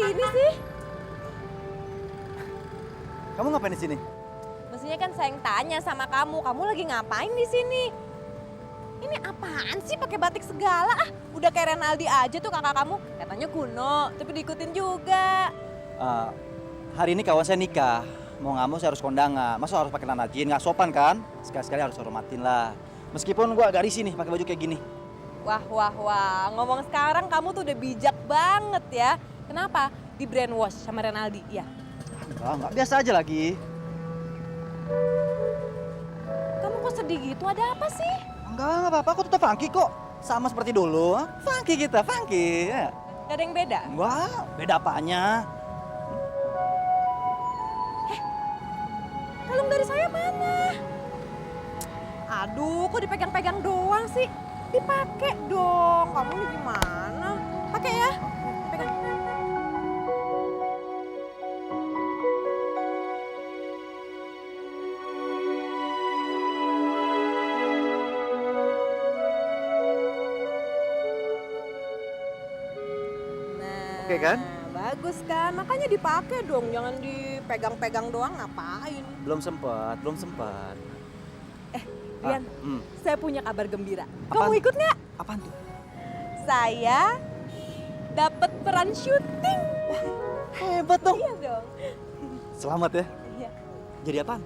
sini sih? Kamu ngapain di sini? Mestinya kan saya yang tanya sama kamu lagi ngapain di sini? Ini apaan sih pakai batik segala? Ah, udah kayak Renaldi aja tuh kakak kamu. Katanya kuno, tapi diikutin juga. Hari ini kawan saya nikah. Mau nggak mau saya harus kondangan. Masa harus pakai celana jeans? Nggak sopan kan? Sekali-sekali harus hormatin lah. Meskipun gua agak risih nih pakai baju kayak gini. Wah. Ngomong sekarang kamu tuh udah bijak banget ya. Kenapa? Di brainwash sama Renaldi, ya? Enggak biasa aja lagi. Kamu kok sedih gitu? Ada apa sih? Enggak apa-apa. Aku tetap funky kok. Sama seperti dulu. Funky kita, funky. Ya. Gak ada yang beda? Enggak, beda apanya? Kalung dari saya mana? Aduh, kok dipegang-pegang doang sih? Dipakai dong. Kamu ini gimana? Pakai ya. Pegang. Nah, Oke kan? bagus kan? Makanya dipakai dong, jangan dipegang-pegang doang, ngapain? Belum sempat. Rian, saya punya kabar gembira. Apaan? Kamu ikut nggak? Apaan tuh? Saya dapat peran syuting. Hebat dong. Iya dong. Selamat ya. Iya. Jadi apaan?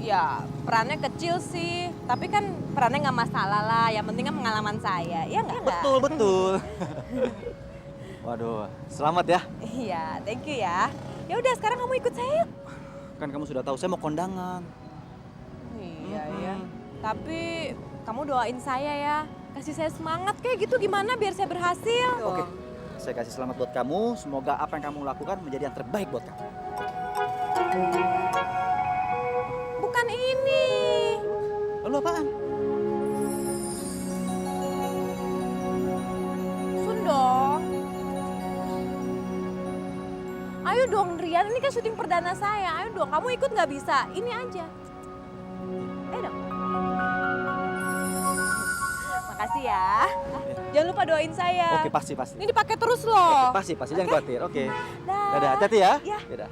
Ya, perannya kecil sih, tapi kan perannya nggak masalah lah. Yang penting kan pengalaman saya, ya nggak? Betul. Waduh, selamat ya. Iya, thank you ya. Ya udah, sekarang kamu ikut saya yuk. Kan kamu sudah tahu saya mau kondangan. Iya ya. Tapi kamu doain saya ya, kasih saya semangat kayak gitu gimana biar saya berhasil. Oke. Saya kasih selamat buat kamu. Semoga apa yang kamu lakukan menjadi yang terbaik buat kamu. Bukan ini. Lalu apaan? Sun dong. Ayo dong Rian, ini kan syuting perdana saya. Ayo dong, kamu ikut nggak bisa? Ini aja. Ayo dong. Makasih ya. Jangan lupa doain saya. Oke, pasti. Ini dipakai terus loh. Pasti, jangan khawatir. Oke. Dah. Dadah, hati-hati ya. Ya. Dadah.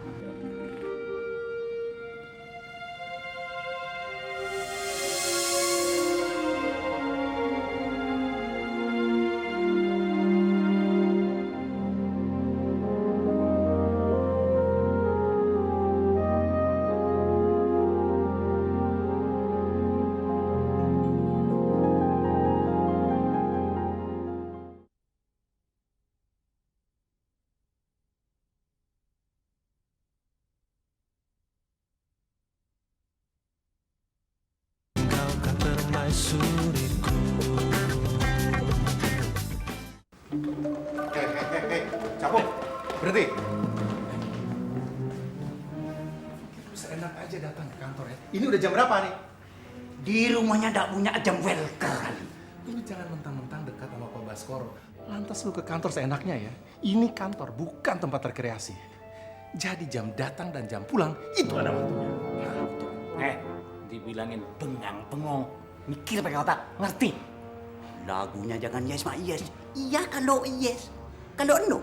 Hei, Capung, berhenti. Seenak aja datang ke kantor ya. Ini udah jam berapa nih? Di rumahnya ndak punya jam welker. Lu jangan mentang-mentang dekat sama Pak Baskoro. Lantas lu ke kantor seenaknya ya. Ini kantor, bukan tempat rekreasi. Jadi jam datang dan jam pulang, itu ada waktunya. Dibilangin bengang bengong. Mikir pakai otak, ngerti? Lagunya jangan yes ma yes. Iya kalau yes. Kalau no.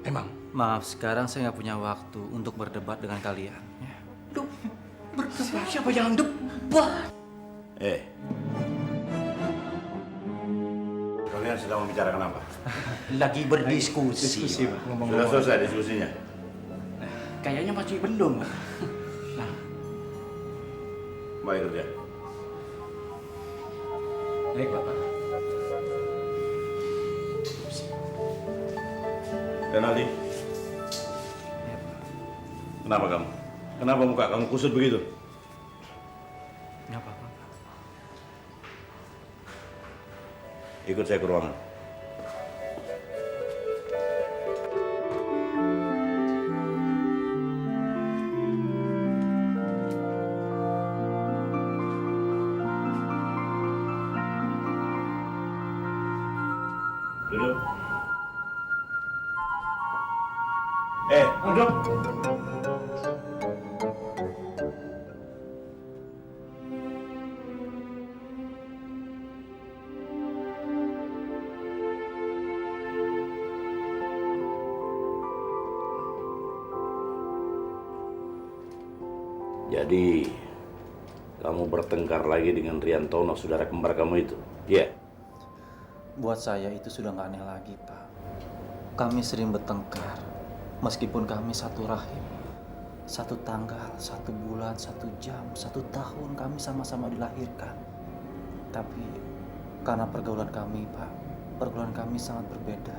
Emang, Maaf, sekarang saya nggak punya waktu untuk berdebat dengan kalian. Ya. Duh, berdebat siapa yang debat? Kalian sedang membicarakan apa? Lagi berdiskusi. Pak. Sudah selesai diskusinya? Kayaknya masih belum. Kembali kerja. Baik, Bapak. Renaldi. Kenapa kamu? Kenapa muka kamu kusut begitu? Nggak apa-apa. Ikut saya ke ruangan. Duduk. Duduk. Jadi, kamu bertengkar lagi dengan Riantono, saudara kembar kamu itu? Iya. Buat saya itu sudah nggak aneh lagi, Pak. Kami sering bertengkar, meskipun kami satu rahim. Satu tanggal, 1 bulan, 1 jam, 1 tahun kami sama-sama dilahirkan. Tapi karena pergaulan kami, Pak, pergaulan kami sangat berbeda.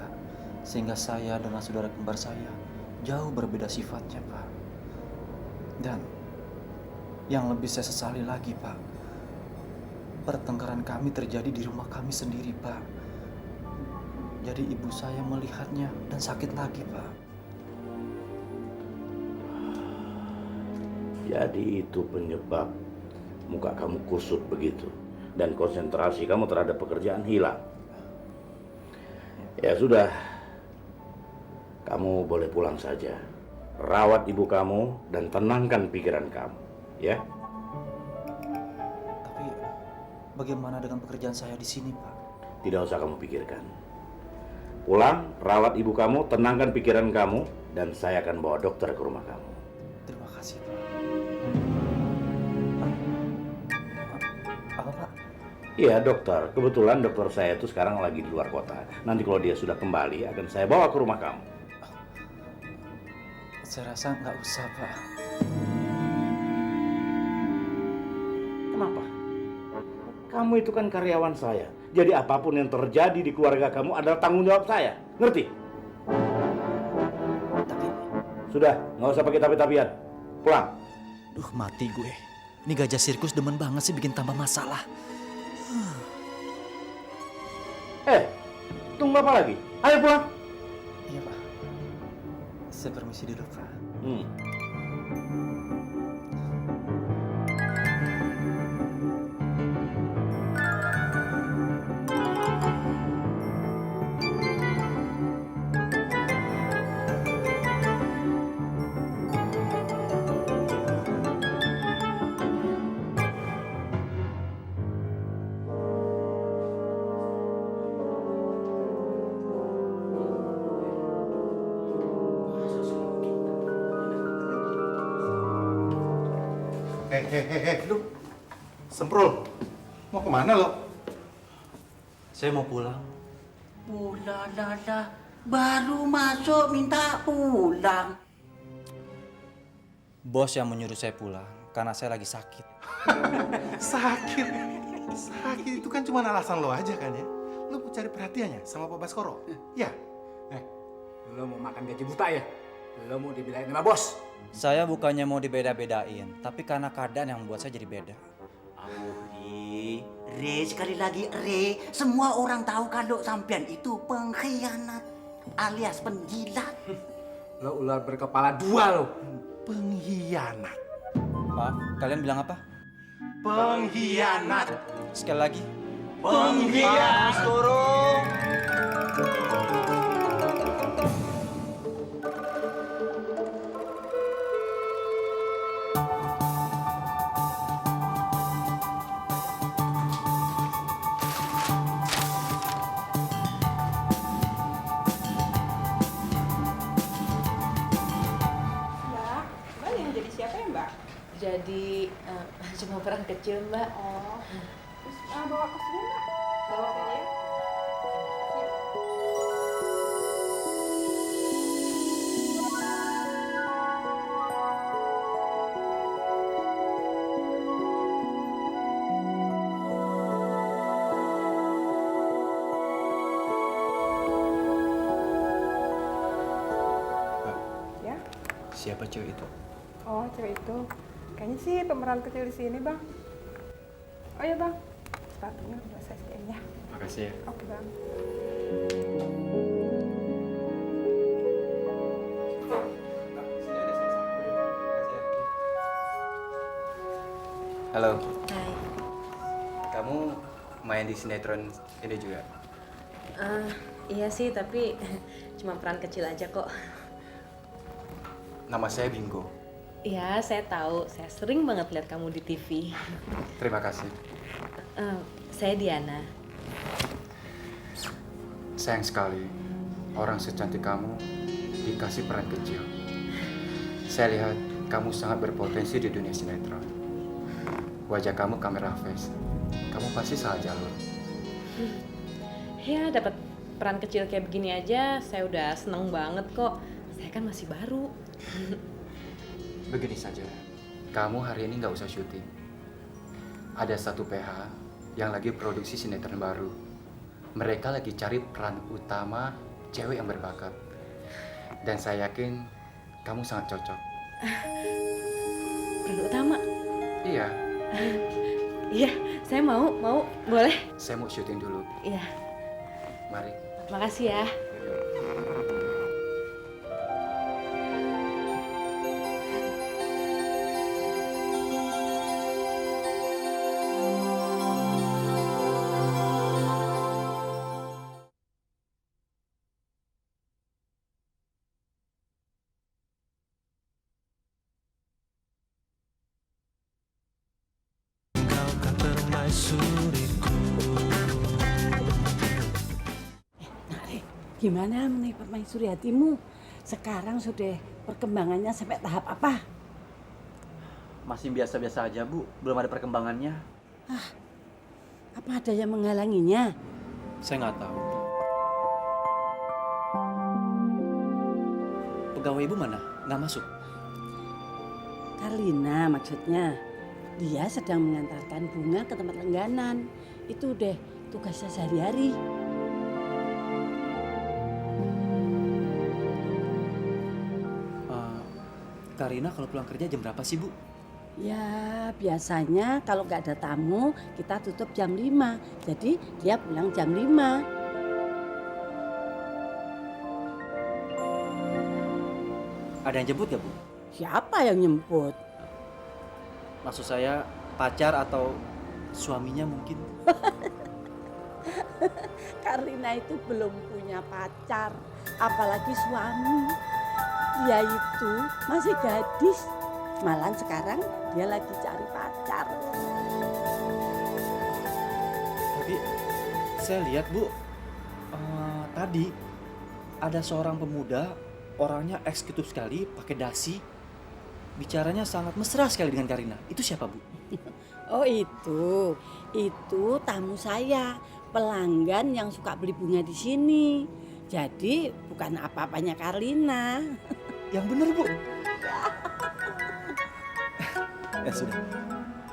Sehingga saya dengan saudara kembar saya jauh berbeda sifatnya, Pak. Dan yang lebih saya sesali lagi, Pak, pertengkaran kami terjadi di rumah kami sendiri, Pak. Jadi ibu saya melihatnya dan sakit lagi, Pak. Jadi itu penyebab muka kamu kusut begitu. Dan konsentrasi kamu terhadap pekerjaan hilang. Ya sudah, kamu boleh pulang saja. Rawat ibu kamu dan tenangkan pikiran kamu, ya. Tapi bagaimana dengan pekerjaan saya di sini, Pak? Tidak usah kamu pikirkan. Pulang, rawat ibu kamu, tenangkan pikiran kamu, dan saya akan bawa dokter ke rumah kamu. Terima kasih, Pak. Apa, Pak? Iya, dokter. Kebetulan dokter saya itu sekarang lagi di luar kota. Nanti kalau dia sudah kembali, akan saya bawa ke rumah kamu. Saya rasa nggak usah, Pak. Kenapa? Kamu itu kan karyawan saya. Jadi apapun yang terjadi di keluarga kamu adalah tanggung jawab saya. Ngerti? Tapi, Sudah, nggak usah pakai tapi-tapian. Pulang. duh, mati gue. Ini gajah sirkus demen banget sih bikin tambah masalah. Tunggu apa lagi? Ayo pulang. Iya, Pak. Saya permisi dulu, Pak. Lu Semprul, mau kemana lo? Saya mau pulang. Ulalala, baru masuk minta pulang. Bos yang menyuruh saya pulang karena saya lagi sakit. Sakit. Sakit itu kan cuma alasan lo aja kan ya? Lo mau cari perhatiannya sama Pak Baskoro? Ya? Lo mau makan gaji buta ya? Lo mau dibelain sama bos? Saya bukannya mau dibeda-bedain, tapi karena keadaan yang membuat saya jadi beda. Re, sekali lagi Re, semua orang tahu kalau sampean itu pengkhianat alias penjilat. Lo ular berkepala 2 lo. Pengkhianat. Maaf, kalian bilang apa? Pengkhianat. Sekali lagi. Pengkhianat. Mbak yang jadi siapa ya Mbak? Jadi cuma peran kecil, Mbak. Oh, terus bawa ke sini Mbak. Bawa ke dia. Ya? Siapa cewek itu? Oh, cewek itu. Kayaknya sih pemeran kecil di sini, Bang. Oh ya, Bang. Sepatunya udah saya sediain ya. Makasih ya. Oke, Bang. Halo, Hai. kamu main di sinetron ini juga? Iya sih, tapi cuma peran kecil aja kok. Nama saya Bingo. Iya, saya tahu. Saya sering banget lihat kamu di TV. Terima kasih. Saya Diana. Sayang sekali, orang secantik kamu dikasih peran kecil. Saya lihat kamu sangat berpotensi di dunia sinetron. Wajah kamu kamera face. Kamu pasti salah jalur. Ya, dapat peran kecil kayak begini aja, saya udah seneng banget kok. Saya kan masih baru. Begini saja, kamu hari ini nggak usah syuting. Ada satu PH yang lagi produksi sinetron baru. Mereka lagi cari peran utama cewek yang berbakat. Dan saya yakin kamu sangat cocok. Peran utama? Iya, Iya, saya mau, boleh? saya mau syuting dulu. Iya, Mari. makasih ya. Gimana mengenai permaisuri hatimu? Sekarang sudah perkembangannya sampai tahap apa? Masih biasa-biasa aja, Bu. Belum ada perkembangannya. Apa ada yang menghalanginya? Saya nggak tahu. Pegawai Ibu mana? Nggak masuk? Karlina maksudnya. Dia sedang mengantarkan bunga ke tempat langganan. Itu deh tugasnya sehari-hari. Karina kalau pulang kerja jam berapa sih, Bu? Ya biasanya kalau nggak ada tamu kita tutup jam 5. Jadi dia pulang jam 5. Ada yang jemput ya, Bu? Siapa yang nyemput? Maksud saya pacar atau suaminya mungkin. Karlina itu belum punya pacar, apalagi suami. Dia itu masih gadis. Malah sekarang dia lagi cari pacar. Tapi saya lihat, Bu, tadi ada seorang pemuda, orangnya eksekutif sekali, pakai dasi. Bicaranya sangat mesra sekali dengan Karina. Itu siapa, Bu? Oh itu tamu saya, pelanggan yang suka beli bunga di sini. Jadi bukan apa-apanya Karlina. Yang bener, Bu. Ya sudah,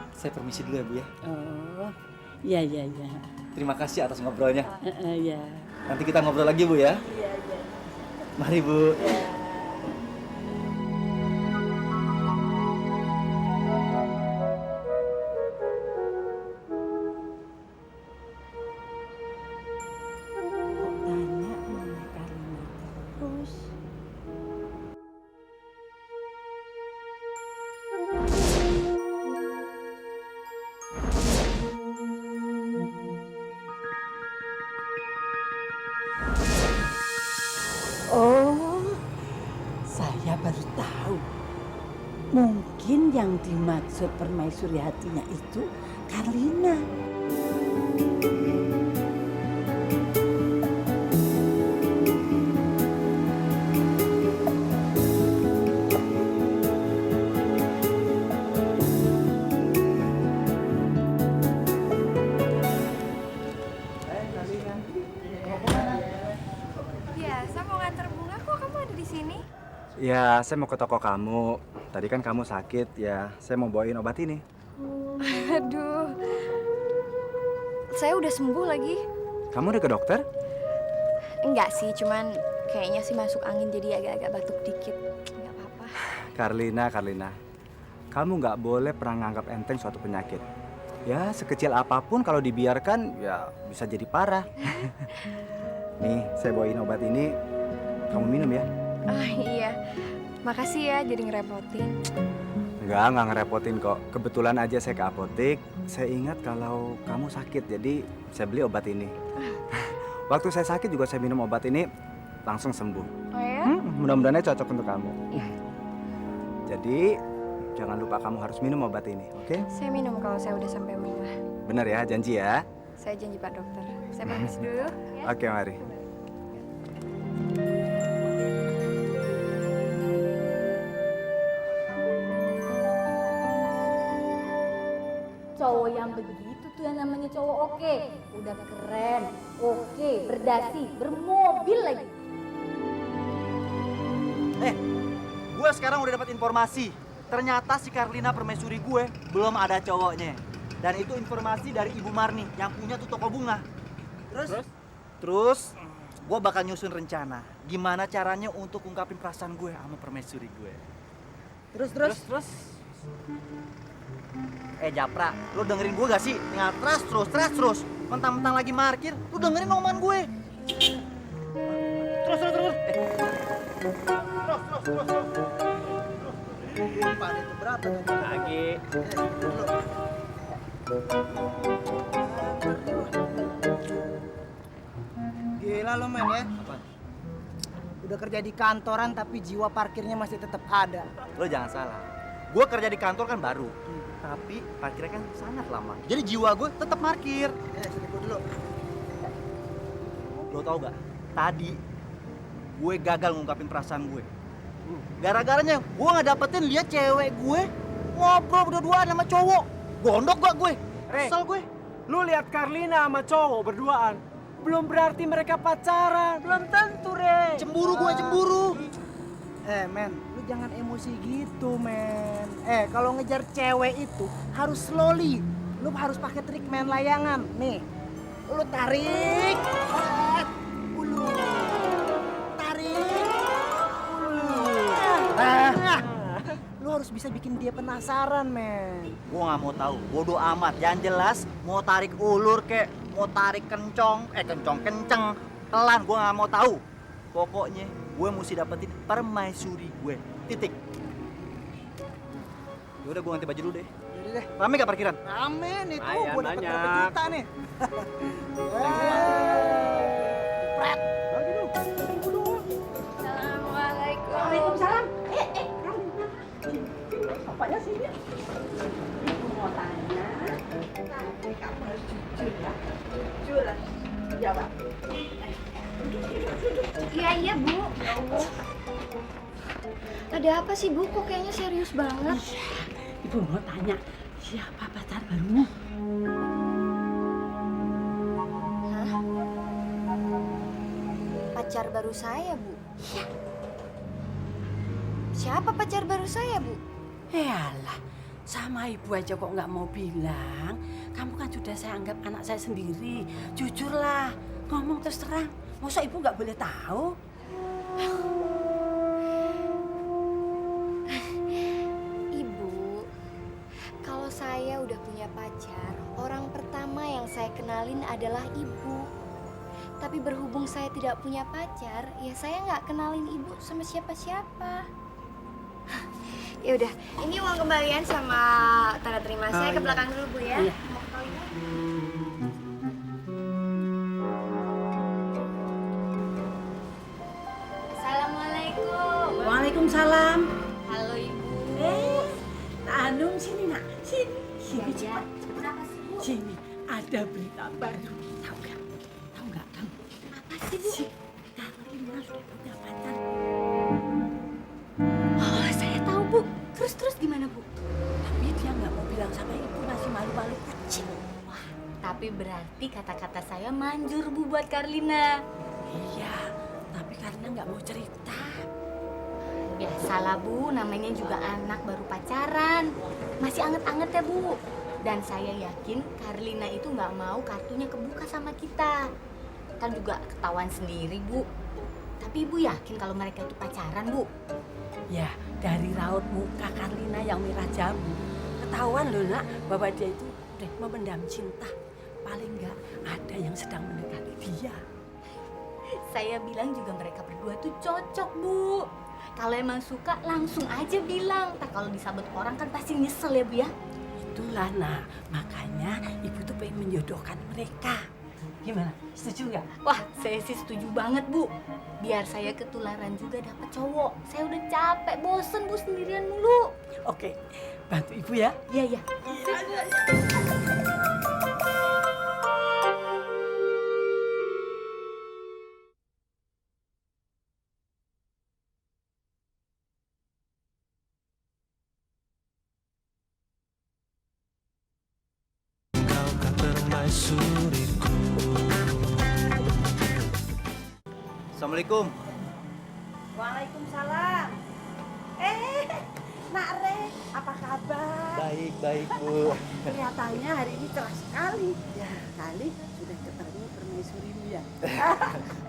saya permisi dulu ya, Bu ya. Oh, iya. Terima kasih atas ngobrolnya. Iya. Nanti kita ngobrol lagi, Bu ya. Iya. Mari, Bu. Kok tanya mengenai Karlina terus? Oh, saya baru tahu. Mungkin yang dimaksud permaisuri hatinya itu Karlina. Ya, saya mau nganter bunga kok kamu ada di sini. Ya, saya mau ke toko kamu. Tadi kan kamu sakit, ya saya mau bawain obat ini. Aduh, saya udah sembuh lagi. Kamu udah ke dokter? Enggak sih, cuman kayaknya sih masuk angin jadi agak-agak batuk dikit. Enggak apa-apa. Karlina, kamu nggak boleh pernah nganggap enteng suatu penyakit. Ya, sekecil apapun kalau dibiarkan, ya bisa jadi parah. Nih, saya bawain obat ini. Kamu minum ya. Ah iya, makasih ya jadi ngerepotin. Nggak ngerepotin kok. Kebetulan aja saya ke apotek. Saya ingat kalau kamu sakit, jadi saya beli obat ini. Waktu saya sakit juga saya minum obat ini, langsung sembuh. Oh ya? Mudah-mudahan cocok untuk kamu. Iya. Jadi, jangan lupa kamu harus minum obat ini, oke? Saya minum kalau saya udah sampai rumah. Benar ya, janji ya? Saya janji Pak Dokter. Saya permisi dulu ya. Oke, mari. punya cowok oke, udah keren, oke, berdasi, bermobil lagi. Gue sekarang udah dapat informasi. Ternyata si Karlina permaisuri gue belum ada cowoknya. Dan itu informasi dari Ibu Marni yang punya tuh toko bunga. Terus gue bakal nyusun rencana gimana caranya untuk ungkapin perasaan gue sama permaisuri gue. Terus. Japra, lo dengerin gue gak sih? Tinggal terus. Mentang-mentang lagi parkir, lo dengerin omongan gue. Terus. Pak, itu berapa? Lagi. Gila lo men ya. Apa? Udah kerja di kantoran tapi jiwa parkirnya masih tetap ada. Lo jangan salah. Gue kerja di kantor kan baru. Tapi parkirnya kan sangat lama. Jadi jiwa gue tetap parkir. Sini gue dulu. Lo tau gak? Tadi gue gagal ngungkapin perasaan gue. Gara-garanya gue gak dapetin lihat cewek gue ngobrol berdua-duaan sama cowok. Gondok gak gue? Kesel gue. Lu lihat Karlina sama cowok berduaan. Belum berarti mereka pacaran. Belum tentu, Re. Cemburu gue, cemburu. Men, lu jangan emosi gitu, men. Kalau ngejar cewek itu harus slowly. Lu harus pakai trik main layangan. Nih, lu tarik. Ulur. Tarik. Ulur. Lu harus bisa bikin dia penasaran, men. Gue gak mau tahu, bodoh amat. Yang jelas mau tarik ulur kek, mau tarik kenceng pelan, gue gak mau tahu. Pokoknya gue mesti dapetin permaisuri gue. Titik. Yaudah gue ganti baju dulu deh. Yaudah deh. Rame gak parkiran? Rame nih tuh, Lumayan gue dapet banyak. berapa juta nih. Pret. Lagi dong. Tunggu dong. Assalamualaikum. Waalaikumsalam. Apanya sih dia? Ibu mau tanya, tapi kamu harus jujur ya. Jujur. Jawab. Iya, Bu. Ada apa sih, Bu? Kok kayaknya serius banget? Ibu mau tanya, siapa pacar barumu? Hah? Pacar baru saya, Bu? Siapa pacar baru saya, Bu? Yalah, sama ibu aja kok nggak mau bilang. Kamu kan sudah saya anggap anak saya sendiri. Jujurlah, ngomong terus terang. Masa ibu nggak boleh tahu? Ibu, kalau saya udah punya pacar, orang pertama yang saya kenalin adalah ibu. Tapi berhubung saya tidak punya pacar, ya saya nggak kenalin ibu sama siapa-siapa. Ya udah, ini uang kembalian sama tanda terima saya ke belakang dulu, Bu ya. Iya. Assalamualaikum. Waalaikumsalam. Halo, Ibu. Anung sini nak, sini Iya, cepat. kenapa sih, Bu? Sini ada berita baru. Tahu nggak? Tahu nggak kamu? Apa sih, Bu? Si Karlina sudah punya pacar. Oh, saya tahu, Bu. Terus gimana, Bu? Tapi dia nggak mau bilang sama ibu, masih malu-malu kucing. Wah, tapi berarti kata-kata saya manjur, Bu, buat Karlina. Iya, tapi Karlina nggak mau cerita. Biasalah, Bu, namanya juga anak baru pacaran. Masih anget-anget ya, Bu. Dan saya yakin Karlina itu nggak mau kartunya kebuka sama kita. Kan juga ketahuan sendiri, Bu. Tapi Ibu yakin kalau mereka itu pacaran, Bu? Ya, dari raut muka Karlina yang merah jambu, ketahuan loh nak bahwa dia itu udah memendam cinta. Paling nggak ada yang sedang mendekati dia. Saya bilang juga mereka berdua tuh cocok, Bu. Kalau emang suka langsung aja bilang. Tak kalau disabet orang kan pasti nyesel ya, Bu ya. Itulah nak, makanya ibu tuh pengen menjodohkan mereka. Gimana? Setuju nggak? Wah, saya sih setuju banget, Bu. Biar saya ketularan juga dapat cowok. Saya udah capek, bosen, Bu, sendirian mulu. Oke, bantu ibu ya. Iya. Assalamualaikum. Waalaikumsalam. Nak Re, apa kabar? Baik, Bu. Kelihatannya hari ini cerah sekali. Ya, kali sudah ketemu permaisurimu ya.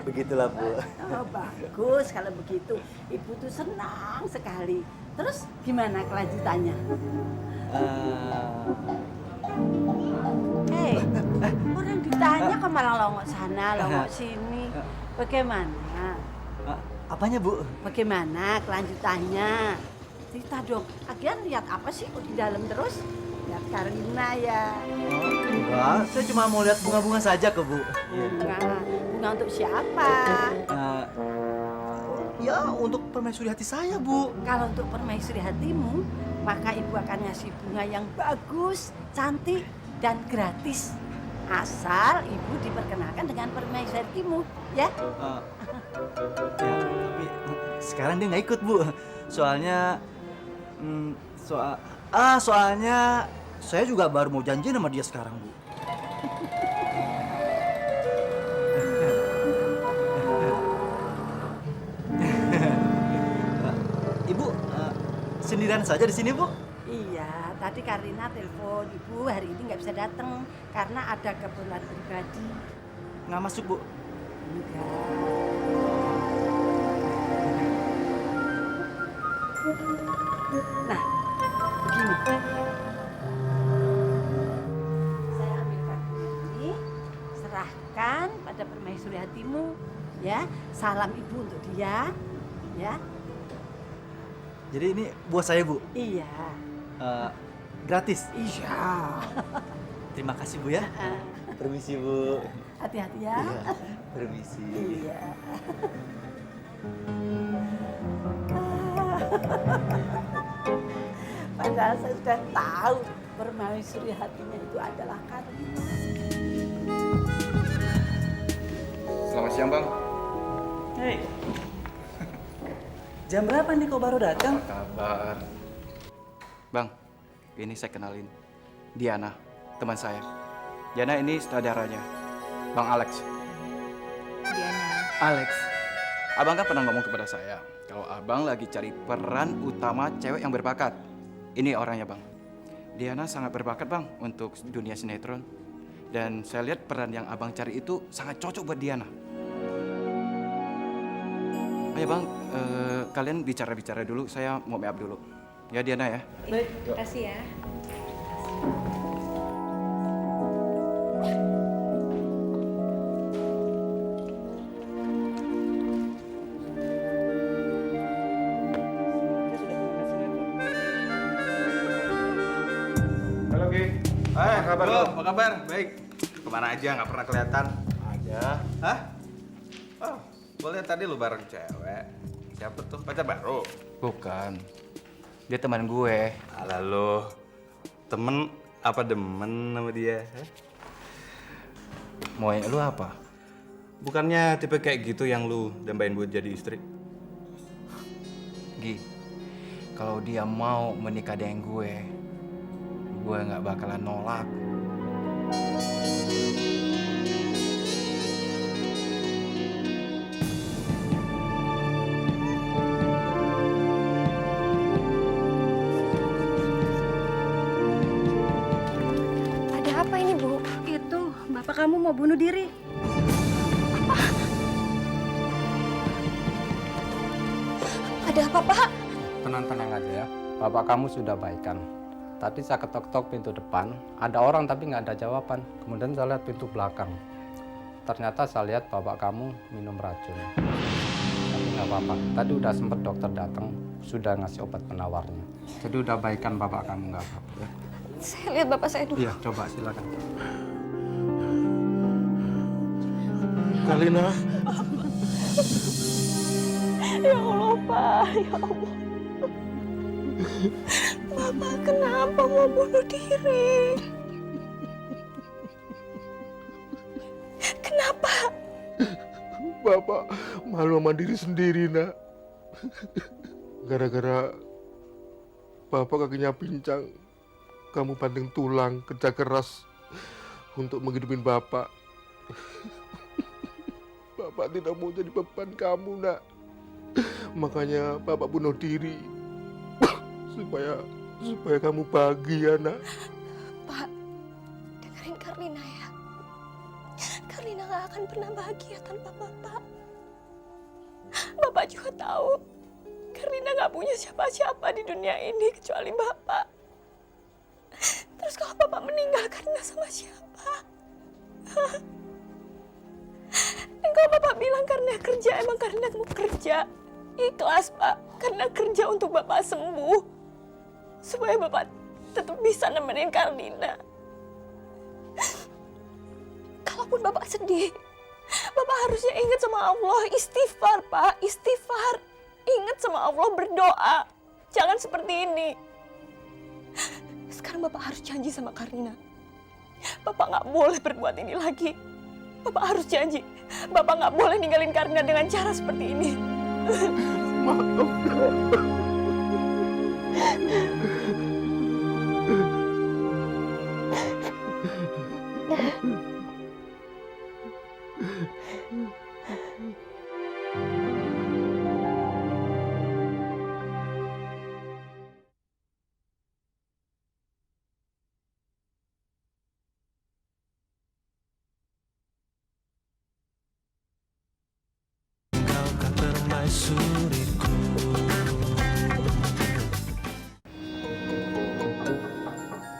Begitulah, Bu. Oh, bagus kalau begitu. Ibu tuh senang sekali. Terus gimana kelanjutannya? Orang ditanya kok malah longok sana, longok sini. Bagaimana? Apanya, Bu? Bagaimana kelanjutannya? Cerita dong. Agian lihat apa sih kok di dalam terus? Lihat Karina ya. Enggak, saya cuma mau lihat bunga-bunga saja kok, Bu. Bunga. Bunga untuk siapa? Ya, untuk permaisuri hati saya, Bu. Kalau untuk permaisuri hatimu, maka ibu akan ngasih bunga yang bagus, cantik, dan gratis. Asal ibu diperkenalkan dengan permaisuri hatimu, ya? Ya, tapi sekarang dia nggak ikut, Bu. Soalnya, soalnya saya juga baru mau janjian sama dia sekarang, Bu. Ibu sendirian saja di sini, Bu? Iya, tadi Karina telepon ibu hari ini nggak bisa datang karena ada keperluan pribadi. Nggak masuk, Bu? Nah, begini. Saya ambilkan ini, serahkan pada permaisuri hatimu, ya. Salam ibu untuk dia, ya. Jadi ini buat saya, Bu? Iya. Gratis? Iya. Terima kasih, Bu ya. Permisi, Bu. Hati-hati ya. Iya, permisi. Iya. Padahal saya sudah tahu permaisuri hatinya itu adalah Karina. Selamat siang, Bang. Hei. Jam berapa nih kau baru datang? Apa kabar? Bang, ini saya kenalin. Diana, teman saya. Diana ini saudaranya, Bang Alex. Diana. Alex, abang kan pernah ngomong kepada saya kalau abang lagi cari peran utama cewek yang berbakat. Ini orangnya, Bang. Diana sangat berbakat, Bang, untuk dunia sinetron. Dan saya lihat peran yang abang cari itu sangat cocok buat Diana. Ayo, Bang, kalian bicara-bicara dulu. Saya mau make up dulu. Ya, Diana ya. Baik, makasih ya. Halo, Ki. Kabar Halo, lu? apa kabar? Baik. Kemana aja nggak pernah kelihatan? Aja. Hah? Oh, gue lihat tadi lu bareng cewek. Siapa tuh? Pacar baru? Bukan. Dia teman gue. Alah lu. Temen apa demen sama dia? Mau lu apa? Bukannya tipe kayak gitu yang lu dambain buat jadi istri? Gi, kalau dia mau menikah dengan gue nggak bakalan nolak. Ada apa ini, Bu? Itu, bapak kamu mau bunuh diri. Ada apa, Pak? Tenang-tenang aja ya. Bapak kamu sudah baikan. Tadi saya ketok-ketok pintu depan, ada orang tapi nggak ada jawaban. Kemudian saya lihat pintu belakang. Ternyata saya lihat bapak kamu minum racun. Tapi nggak apa-apa. Tadi udah sempet dokter datang, sudah ngasih obat penawarnya. Jadi udah baikan bapak kamu, nggak apa-apa ya. Saya lihat bapak saya dulu. Iya, coba silakan. Karina. Ya Allah, Pak. Ya Allah. Bapak kenapa mau bunuh diri? Kenapa? Bapak malu sama diri sendiri, Nak. Gara-gara Bapak kakinya pincang, kamu banting tulang, kerja keras untuk menghidupin Bapak. Bapak tidak mau jadi beban kamu, nak. Makanya Bapak bunuh diri. supaya kamu bahagia, nak. Pak, dengerin Karlina ya. Karlina gak akan pernah bahagia tanpa Bapak. Bapak juga tahu, Karlina gak punya siapa-siapa di dunia ini kecuali Bapak. Terus kalau Bapak meninggal, Karlina sama siapa? Dan kalau Bapak bilang karena kerja, emang Karlina mau kerja. Ikhlas, Pak. Karena kerja untuk Bapak sembuh. Supaya Bapak tetap bisa nemenin Karlina. Kalaupun Bapak sedih, Bapak harusnya ingat sama Allah. Istighfar, Pak. Istighfar. Ingat sama Allah, berdoa. Jangan seperti ini. Sekarang Bapak harus janji sama Karlina. Bapak nggak boleh berbuat ini lagi. Bapak harus janji. Bapak nggak boleh ninggalin Karlina dengan cara seperti ini. Maaf.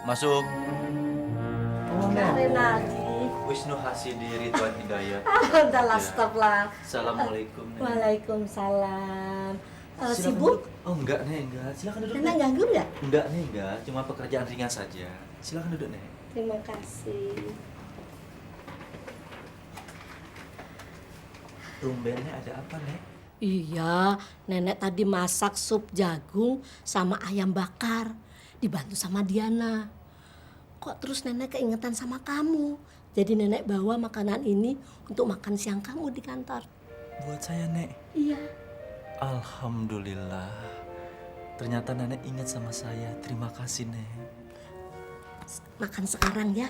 Masuk. Renaldi. Wisnu Hasidi Ridwan Hidayat. Alhamdulillah, astagfirullah. Assalamualaikum, Nek. Waalaikumsalam. Silakan Sibuk? duduk. Oh enggak, Nek, enggak. Silakan duduk, Karena Nek. ganggu nggak? Enggak, Nek, enggak. Cuma pekerjaan ringan saja. Silakan duduk, Nek. Terima kasih. Tumbennya ada apa, Nek? Iya, nenek tadi masak sup jagung sama ayam bakar. Dibantu sama Diana. Kok terus nenek keingetan sama kamu? Jadi nenek bawa makanan ini untuk makan siang kamu di kantor. Buat saya, Nek. Iya. Alhamdulillah. Ternyata Nenek ingat sama saya. Terima kasih, Nek. Makan sekarang ya.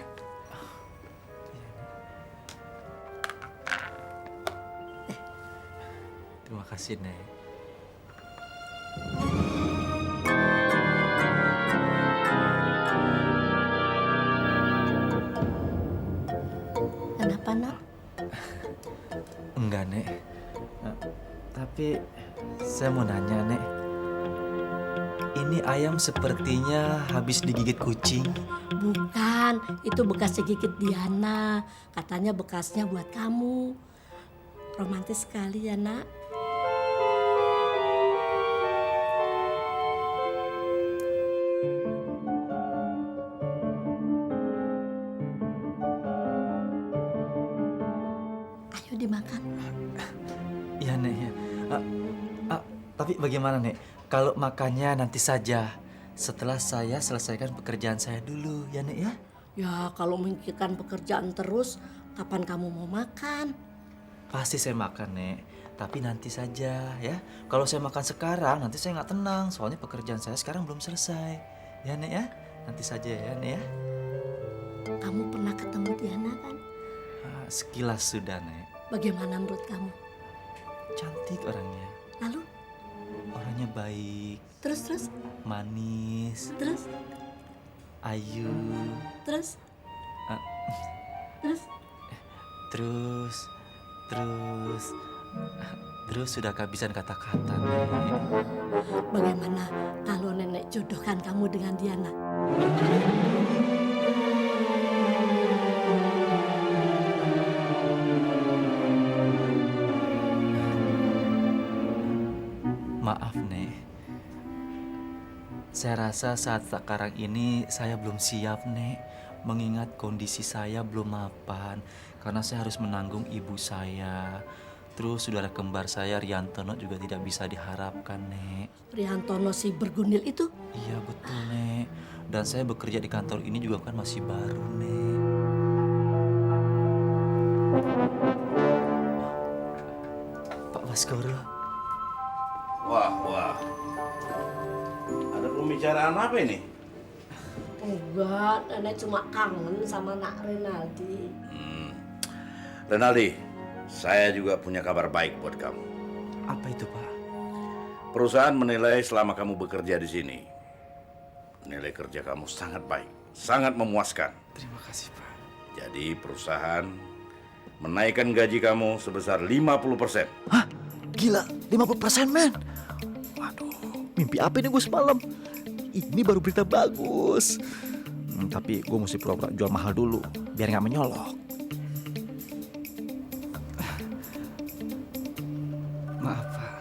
Terima kasih, Nek. Kenapa, Nak? Enggak, Nek. Tapi saya mau nanya, Nek. Ini ayam sepertinya habis digigit kucing. Bukan, itu bekas digigit Diana. Katanya bekasnya buat kamu. Romantis sekali ya, Nak. Ayo dimakan. Iya, Nek. Ya. Tapi bagaimana, Nek? Kalau makannya nanti saja. Setelah saya selesaikan pekerjaan saya dulu, ya, Nek, ya? Ya, kalau memikirkan pekerjaan terus, kapan kamu mau makan? Pasti saya makan, Nek. Tapi nanti saja, ya. Kalau saya makan sekarang, nanti saya nggak tenang. Soalnya pekerjaan saya sekarang belum selesai. Ya, Nek, ya? Nanti saja ya, Nek, ya? Kamu pernah ketemu Diana kan? Sekilas sudah, Nek. Bagaimana menurut kamu? Cantik orangnya. Lalu? Orangnya baik. Terus? Manis. Terus? Ayu. Terus? Ah, Terus? Terus sudah kehabisan kata-kata, Nek. Bagaimana kalau nenek jodohkan kamu dengan Diana? Maaf, Nek. Saya rasa saat sekarang ini saya belum siap, Nek. Mengingat kondisi saya belum mapan. Karena saya harus menanggung ibu saya. Terus saudara kembar saya, Riantono, juga tidak bisa diharapkan, Nek. Riantono si bergundil itu? Iya, betul, Nek. Dan saya bekerja di kantor ini juga kan masih baru, Nek. Pak Baskoro. Wah. Ada pembicaraan apa ini? Enggak, nenek cuma kangen sama Nak Renaldi. Renaldi, Saya juga punya kabar baik buat kamu. Apa itu, Pak? Perusahaan menilai selama kamu bekerja di sini, nilai kerja kamu sangat baik, sangat memuaskan. Terima kasih, Pak. Jadi perusahaan menaikkan gaji kamu sebesar 50%. Hah? Gila, 50% men. Waduh, mimpi apa ini gue semalam? Ini baru berita bagus. Tapi gue mesti pura-pura jual mahal dulu, biar nggak menyolok. Maaf, Pak.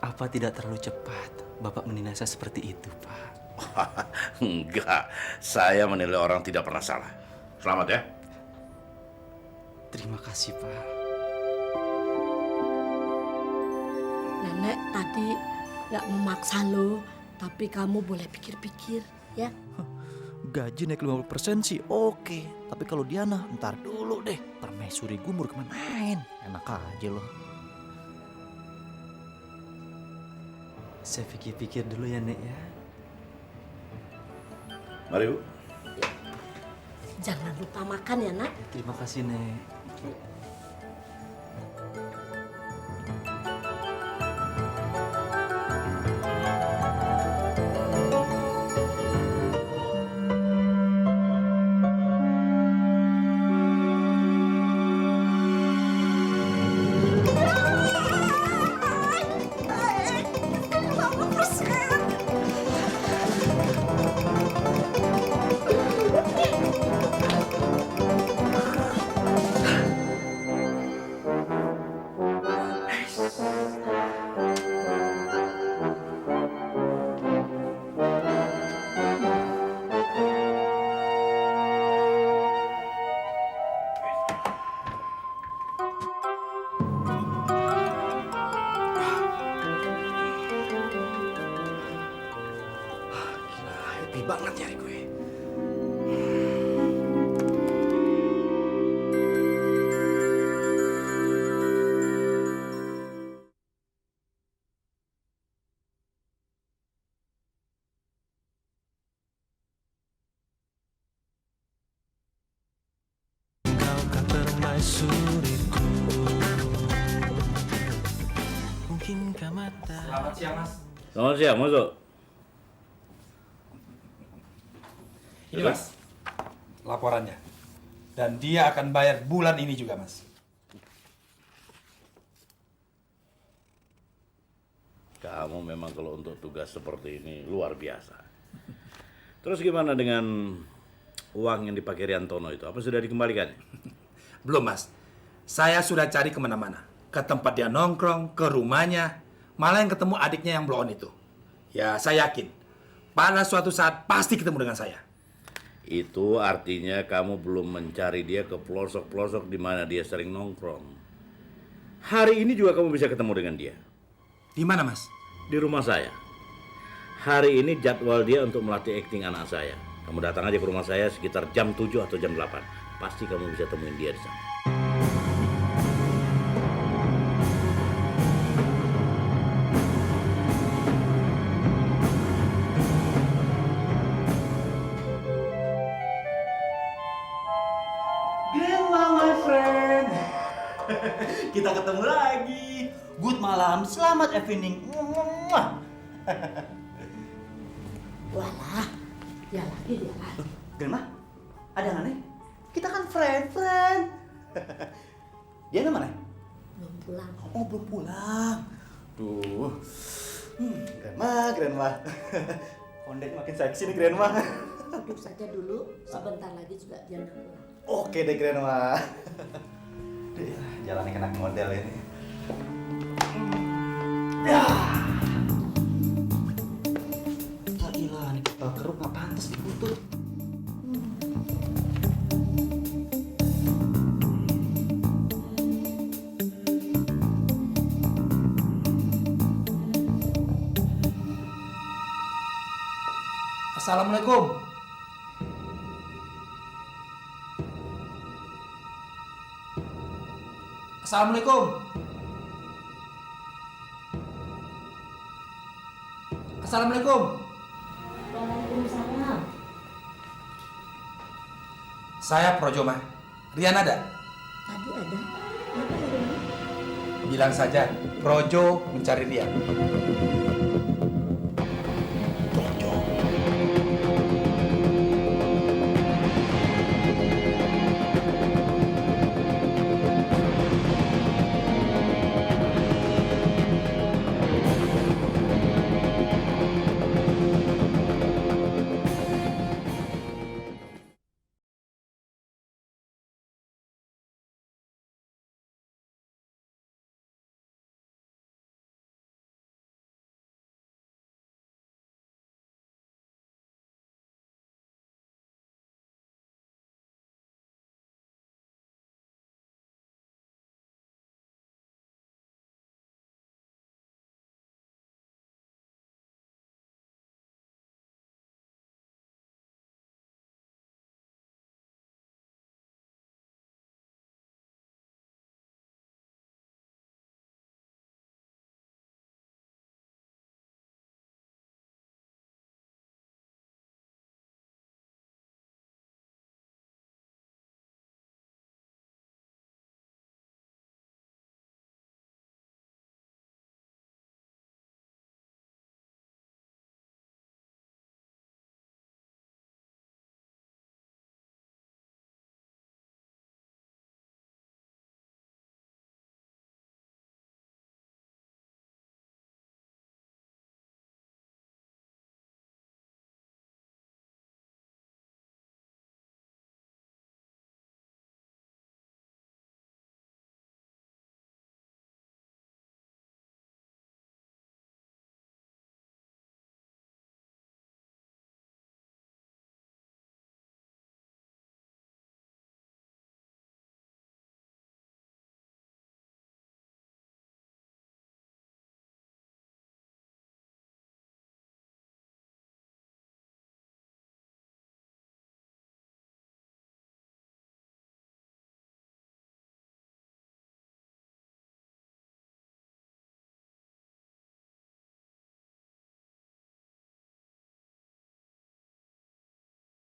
Apa tidak terlalu cepat Bapak menilai saya seperti itu, Pak? Enggak, saya menilai orang tidak pernah salah. Selamat ya. Terima kasih, Pak. Nenek tadi nggak memaksa lo, tapi kamu boleh pikir-pikir, ya. Gaji naik 50% sih oke. Tapi kalau Diana, ntar dulu deh. Permaisuri gumur kemana main. Enak aja loh. Saya pikir-pikir dulu ya, Nek ya. Mari, Bu. Jangan lupa makan ya, Nak. Terima kasih, Nek. Happy banget ya gue. Selamat siang, Mas. Selamat siang, masuk. Ini, Mas, laporannya. Dan dia akan bayar bulan ini juga, Mas. Kamu memang kalau untuk tugas seperti ini luar biasa. Terus gimana dengan uang yang dipakai Riantono itu? Apa sudah dikembalikan? Belum, Mas. Saya sudah cari kemana-mana. Ke tempat dia nongkrong, ke rumahnya. Malah yang ketemu adiknya yang blow on itu. Ya, saya yakin. Pada suatu saat pasti ketemu dengan saya. Itu artinya kamu belum mencari dia ke pelosok-pelosok di mana dia sering nongkrong. Hari ini juga kamu bisa ketemu dengan dia. Di mana, Mas? Di rumah saya. Hari ini jadwal dia untuk melatih akting anak saya. Kamu datang aja ke rumah saya sekitar jam 7 atau jam 8. Pasti kamu bisa temuin dia di sana. Grandma, my friend. Kita ketemu lagi. Good malam, selamat evening. Walah, dia lagi. Grandma, ada nggak nih? Kita kan friend. Dia mana? Belum pulang. Oh, belum pulang. Tuh. Grandma. Kondek makin seksi nih, Grandma. Duduk saja dulu, sebentar lagi juga dia nak pulang. Oke deh, Grandma. Jalannya kena model ini. Ya. Gila, nih keruk nggak pantas dikutuk. Assalamualaikum. Assalamualaikum. Assalamualaikum. Waalaikumsalam. Saya Projoma. Rian ada? Tadi ada. Apa ya? Bilang saja, Projo mencari dia.